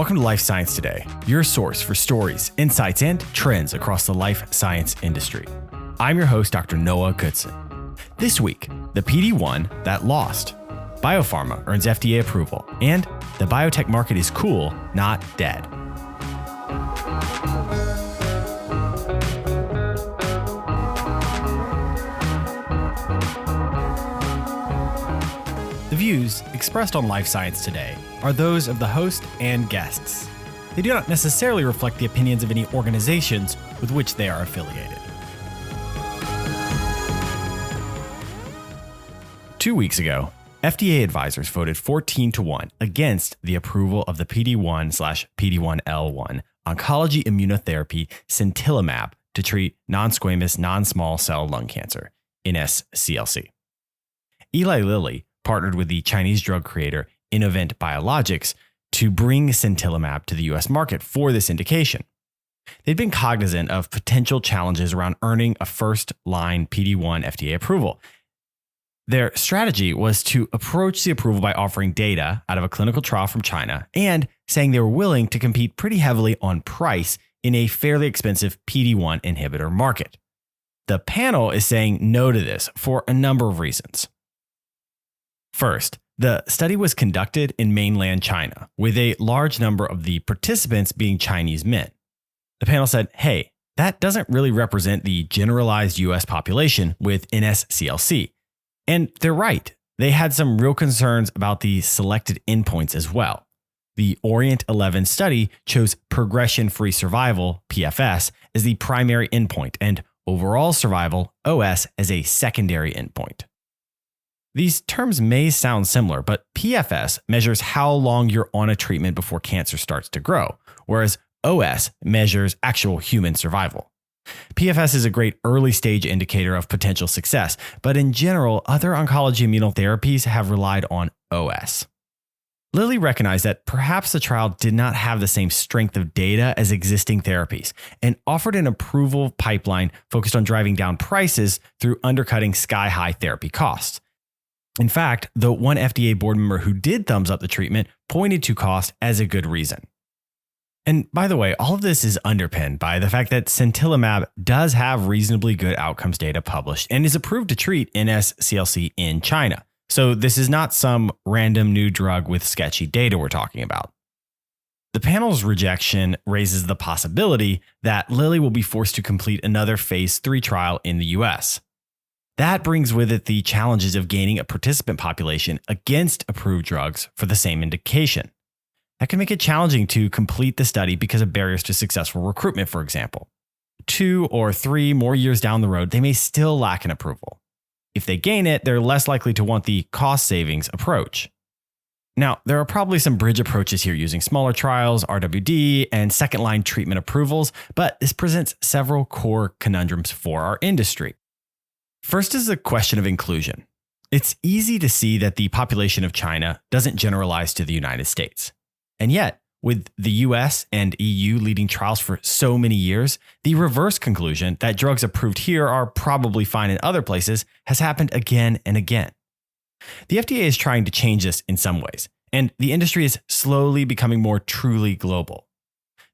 Welcome to Life Science Today, your source for stories, insights, and trends across the life science industry. I'm your host, Dr. Noah Goodson. This week, the PD-1 that lost. Biopharma earns FDA approval, and the biotech market is cool, not dead. The views expressed on Life Science Today are those of the host and guests. They do not necessarily reflect the opinions of any organizations with which they are affiliated. 2 weeks ago, FDA advisors voted 14-1 against the approval of the PD-1/PD-1L1 oncology immunotherapy sintilimab to treat non-squamous non-small cell lung cancer, NSCLC. Eli Lilly partnered with the Chinese drug creator Innovent Biologics to bring sintilimab to the U.S. market for this indication. They'd been cognizant of potential challenges around earning a first-line PD-1 FDA approval. Their strategy was to approach the approval by offering data out of a clinical trial from China and saying they were willing to compete pretty heavily on price in a fairly expensive PD-1 inhibitor market. The panel is saying no to this for a number of reasons. First, the study was conducted in mainland China, with a large number of the participants being Chinese men. The panel said, hey, that doesn't really represent the generalized US population with NSCLC. And they're right. They had some real concerns about the selected endpoints as well. The Orient 11 study chose progression-free survival, PFS, as the primary endpoint and overall survival, OS, as a secondary endpoint. These terms may sound similar, but PFS measures how long you're on a treatment before cancer starts to grow, whereas OS measures actual human survival. PFS is a great early stage indicator of potential success, but in general, other oncology immunotherapies have relied on OS. Lilly recognized that perhaps the trial did not have the same strength of data as existing therapies and offered an approval pipeline focused on driving down prices through undercutting sky-high therapy costs. In fact, the one FDA board member who did thumbs up the treatment pointed to cost as a good reason. And by the way, all of this is underpinned by the fact that sintilimab does have reasonably good outcomes data published and is approved to treat NSCLC in China. So this is not some random new drug with sketchy data we're talking about. The panel's rejection raises the possibility that Lilly will be forced to complete another phase 3 trial in the US. That brings with it the challenges of gaining a participant population against approved drugs for the same indication. That can make it challenging to complete the study because of barriers to successful recruitment, for example. 2 or 3 more years down the road, they may still lack an approval. If they gain it, they're less likely to want the cost savings approach. Now, there are probably some bridge approaches here using smaller trials, RWD, and second-line treatment approvals, but this presents several core conundrums for our industry. First is the question of inclusion. It's easy to see that the population of China doesn't generalize to the United States. And yet, with the US and EU leading trials for so many years, the reverse conclusion that drugs approved here are probably fine in other places has happened again and again. The FDA is trying to change this in some ways, and the industry is slowly becoming more truly global.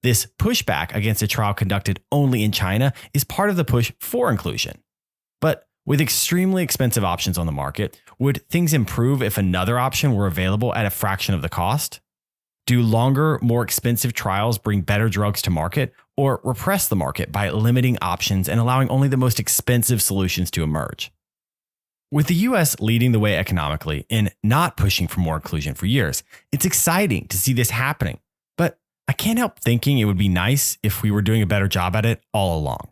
This pushback against a trial conducted only in China is part of the push for inclusion. But with extremely expensive options on the market, would things improve if another option were available at a fraction of the cost? Do longer, more expensive trials bring better drugs to market or repress the market by limiting options and allowing only the most expensive solutions to emerge? With the US leading the way economically in not pushing for more inclusion for years, it's exciting to see this happening. But I can't help thinking it would be nice if we were doing a better job at it all along.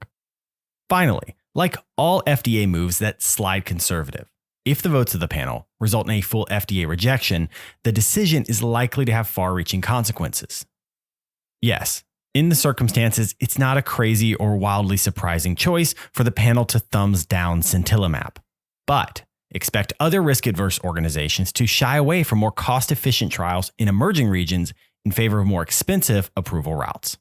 Finally, like all FDA moves that slide conservative, if the votes of the panel result in a full FDA rejection, the decision is likely to have far-reaching consequences. Yes, in the circumstances, it's not a crazy or wildly surprising choice for the panel to thumbs down sintilimab. But expect other risk-averse organizations to shy away from more cost-efficient trials in emerging regions in favor of more expensive approval routes.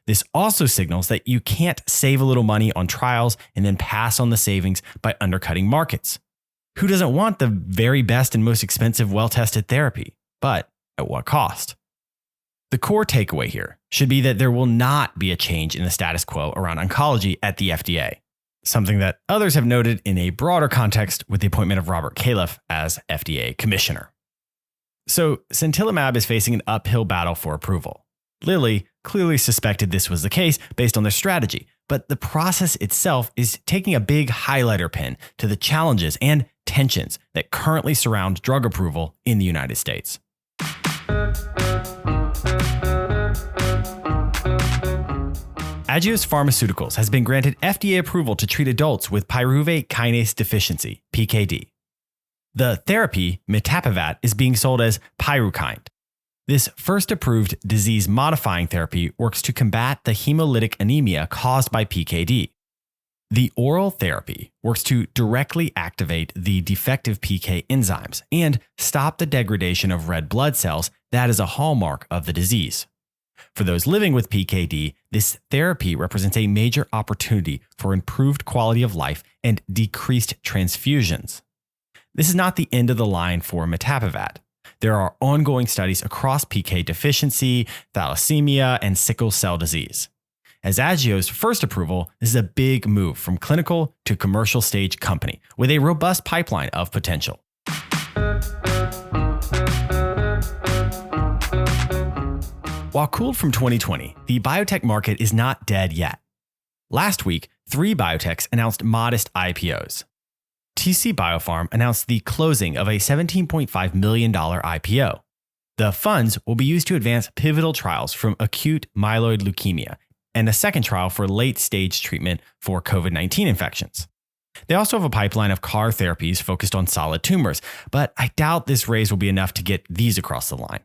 This also signals that you can't save a little money on trials and then pass on the savings by undercutting markets. Who doesn't want the very best and most expensive, well-tested therapy? But at what cost? The core takeaway here should be that there will not be a change in the status quo around oncology at the FDA, something that others have noted in a broader context with the appointment of Robert Califf as FDA commissioner. So, sintilimab is facing an uphill battle for approval. Lilly clearly suspected this was the case based on their strategy, but the process itself is taking a big highlighter pen to the challenges and tensions that currently surround drug approval in the United States. Agios Pharmaceuticals has been granted FDA approval to treat adults with pyruvate kinase deficiency, PKD. The therapy, mitapivat, is being sold as Pyrukynd. This first approved disease-modifying therapy works to combat the hemolytic anemia caused by PKD. The oral therapy works to directly activate the defective PK enzymes and stop the degradation of red blood cells that is a hallmark of the disease. For those living with PKD, this therapy represents a major opportunity for improved quality of life and decreased transfusions. This is not the end of the line for mitapivat. There are ongoing studies across PK deficiency, thalassemia, and sickle cell disease. As Agios' first approval, this is a big move from clinical to commercial stage company with a robust pipeline of potential. While cooled from 2020, the biotech market is not dead yet. Last week, 3 biotechs announced modest IPOs. TC Biopharm announced the closing of a $17.5 million IPO. The funds will be used to advance pivotal trials from acute myeloid leukemia and a second trial for late-stage treatment for COVID-19 infections. They also have a pipeline of CAR therapies focused on solid tumors, but I doubt this raise will be enough to get these across the line.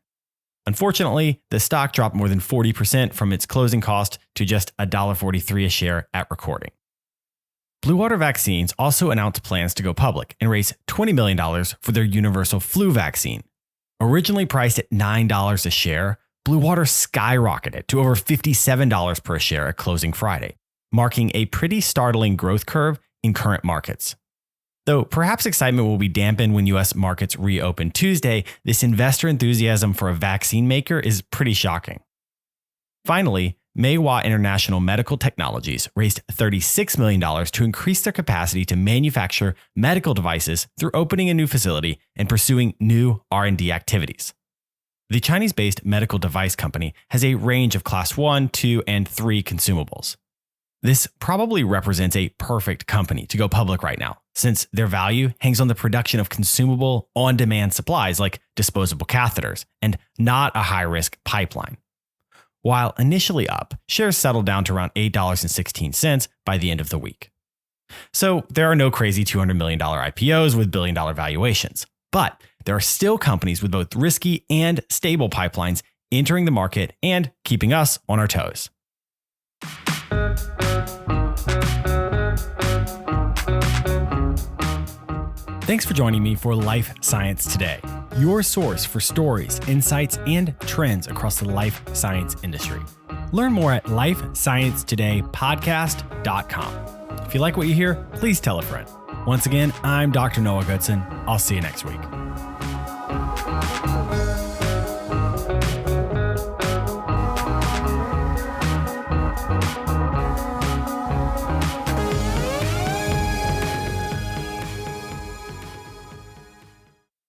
Unfortunately, the stock dropped more than 40% from its closing cost to just $1.43 a share at recording. Blue Water Vaccines also announced plans to go public and raise $20 million for their universal flu vaccine. Originally priced at $9 a share, Blue Water skyrocketed to over $57 per share at closing Friday, marking a pretty startling growth curve in current markets. Though perhaps excitement will be dampened when U.S. markets reopen Tuesday, this investor enthusiasm for a vaccine maker is pretty shocking. Finally, Meihua International Medical Technologies raised $36 million to increase their capacity to manufacture medical devices through opening a new facility and pursuing new R&D activities. The Chinese-based medical device company has a range of Class 1, 2, and 3 consumables. This probably represents a perfect company to go public right now, since their value hangs on the production of consumable, on-demand supplies like disposable catheters, and not a high-risk pipeline. While initially up, shares settled down to around $8.16 by the end of the week. So there are no crazy $200 million IPOs with billion-dollar valuations, but there are still companies with both risky and stable pipelines entering the market and keeping us on our toes. Thanks for joining me for Life Science Today, your source for stories, insights, and trends across the life science industry. Learn more at lifesciencetodaypodcast.com. If you like what you hear, please tell a friend. Once again, I'm Dr. Noah Goodson. I'll see you next week.